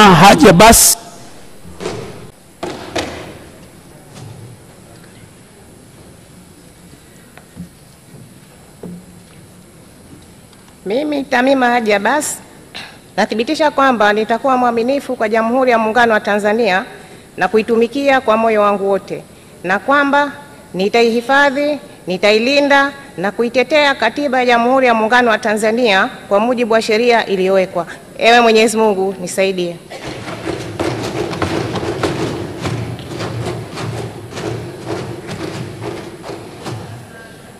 Haji Abbas. Mimi Tamima Haji Abbas nathibitisha kwamba nitakuwa mwaminifu kwa Jamhuri ya Muungano wa Tanzania na kuitumikia kwa moyo wangu wote, na kwamba nitaihifadhi, nitailinda na kuitetea Katiba ya Jamhuri ya Muungano wa Tanzania kwa mujibu wa sheria iliyowekwa. Ewe Mwenyezi Mungu nisaidie.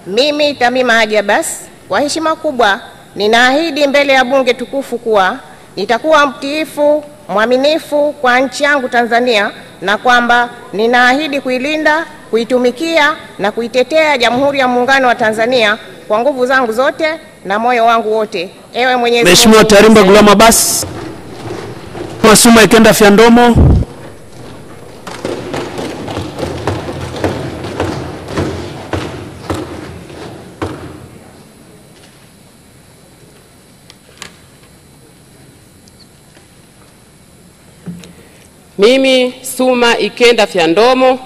Mimi Tamima Haji Abbas kwa heshima kubwa ninaahidi mbele ya bunge tukufu kuwa nitakuwa mtiifu, mwaminifu kwa nchi yangu Tanzania, na kwamba ninaahidi kuilinda, kuitumikia na kuitetea Jamhuri ya Muungano wa Tanzania kwa nguvu zangu zote na moyo wangu wote. Ewe Mwenyezi Mungu. Mheshimiwa Tarimba Ghulam Abbas. Suma Ikenda Fyandomo. Mimi Suma Ikenda Fyandomo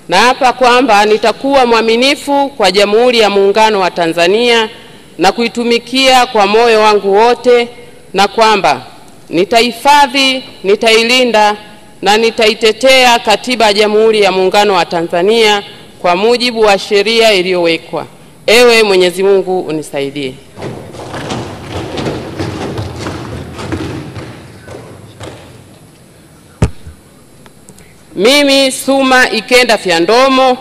naapa kwamba nitakuwa mwaminifu kwa Jamhuri ya Muungano wa Tanzania na kuitumikia kwa moyo wangu wote, na kwamba nitahifadhi, nitailinda na nitaitetea Katiba ya Jamhuri ya Muungano wa Tanzania kwa mujibu wa sheria iliyowekwa. Ewe Mwenyezi Mungu unisaidie. Mimi Suma Ikenda Fyandomo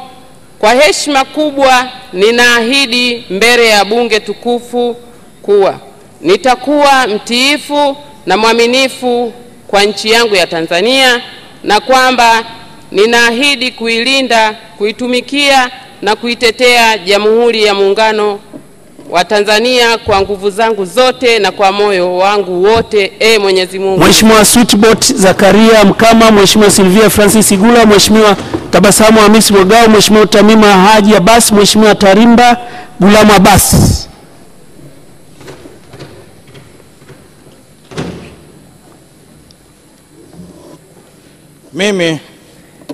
kwa heshima kubwa ninaahidi mbele ya bunge tukufu kuwa nitakuwa mtiifu na mwaminifu kwa nchi yangu ya Tanzania, na kwamba ninaahidi kuilinda, kuitumikia na kuitetea Jamhuri ya Muungano wa Tanzania kwa nguvu zangu zote na kwa moyo wangu wote. Mwenyezi Mungu. Mheshimiwa Switbot Zakaria Mkama, Mheshimiwa Sylvia Francis Sigula, Mheshimiwa Tabasamu Hamisi Mwagao, Mheshimiwa Tamima Haji Abbas, Mheshimiwa Tarimba Ghulam Abbas. Mimi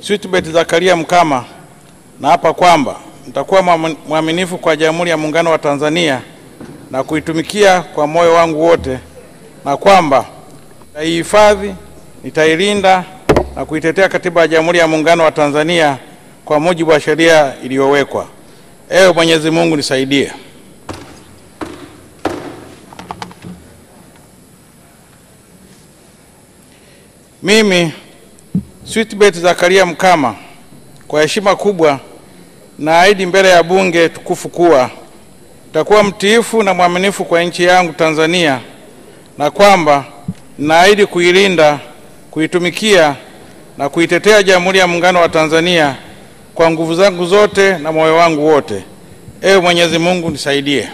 Switbot Zakaria Mkama naapa kwamba nitakuwa mwaminifu kwa Jamhuri ya Muungano wa Tanzania na kuitumikia kwa moyo wangu wote, na kwamba nitaihifadhi, nitailinda na kuitetea Katiba ya Jamhuri ya Muungano wa Tanzania kwa mujibu wa sheria iliyowekwa. Ewe Mwenyezi Mungu nisaidie. Mimi Switbot Zakaria Mkama kwa heshima kubwa naahidi mbele ya bunge tukufu kuwa nitakuwa mtiifu na mwaminifu kwa nchi yangu Tanzania, na kwamba naahidi kuilinda, kuitumikia na kuitetea Jamhuri ya Muungano wa Tanzania kwa nguvu zangu zote na moyo wangu wote. Ewe Mwenyezi Mungu nisaidie.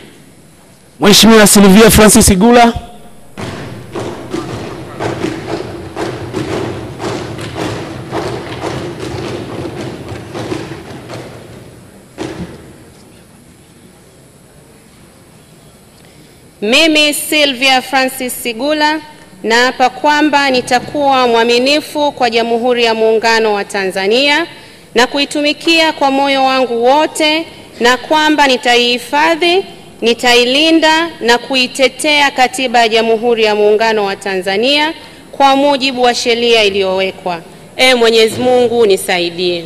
Mheshimiwa Sylvia Francis Sigula. Mimi Sylvia Francis Sigula naapa kwamba nitakuwa mwaminifu kwa Jamhuri ya Muungano wa Tanzania na kuitumikia kwa moyo wangu wote, na kwamba nitaihifadhi, nitailinda na kuitetea Katiba ya Jamhuri ya Muungano wa Tanzania kwa mujibu wa sheria iliyowekwa. Mwenyezi Mungu nisaidie.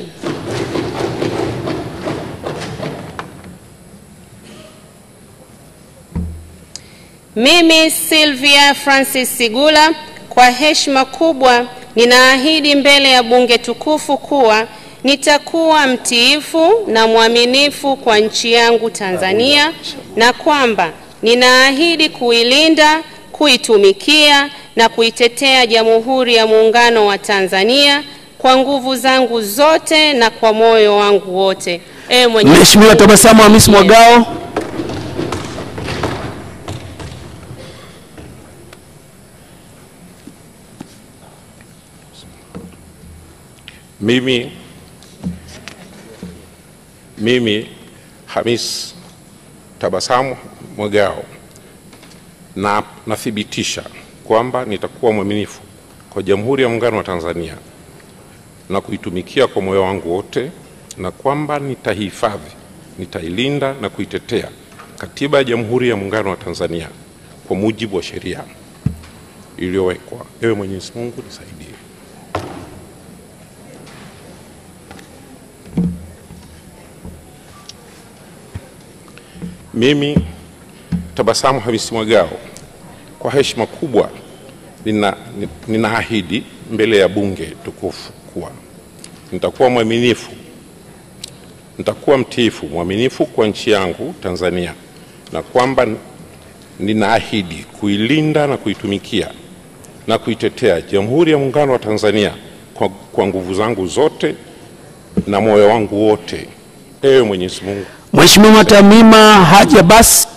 Mimi Sylvia Francis Sigula kwa heshima kubwa ninaahidi mbele ya bunge tukufu kuwa nitakuwa mtiifu na mwaminifu kwa nchi yangu Tanzania, na kwamba ninaahidi kuilinda, kuitumikia na kuitetea Jamhuri ya Muungano wa Tanzania kwa nguvu zangu zote na kwa moyo wangu wote. Mheshimiwa Tabasamu Hamisi Mwagao. Mimi Hamis Tabasamu Mwagao na nathibitisha kwamba nitakuwa mwaminifu kwa Jamhuri ya Muungano wa Tanzania na kuitumikia kwa moyo wangu wote, na kwamba nitahifadhi, nitailinda na kuitetea Katiba ya Jamhuri ya Muungano wa Tanzania kwa mujibu wa sheria iliyowekwa. Ewe Mwenyezi Mungu nisaidie. Mimi Tabasamu Hamisi Mwagao, kwa heshima kubwa ninaahidi mbele ya bunge tukufu kuwa nitakuwa mwaminifu, nitakuwa mtiifu, mwaminifu kwa nchi yangu Tanzania, na kwamba ninaahidi kuilinda na kuitumikia na kuitetea Jamhuri ya Muungano wa Tanzania kwa nguvu zangu zote na moyo wangu wote. Ewe Mwenyezi Mungu. Mheshimiwa Tamima Haji Abbas,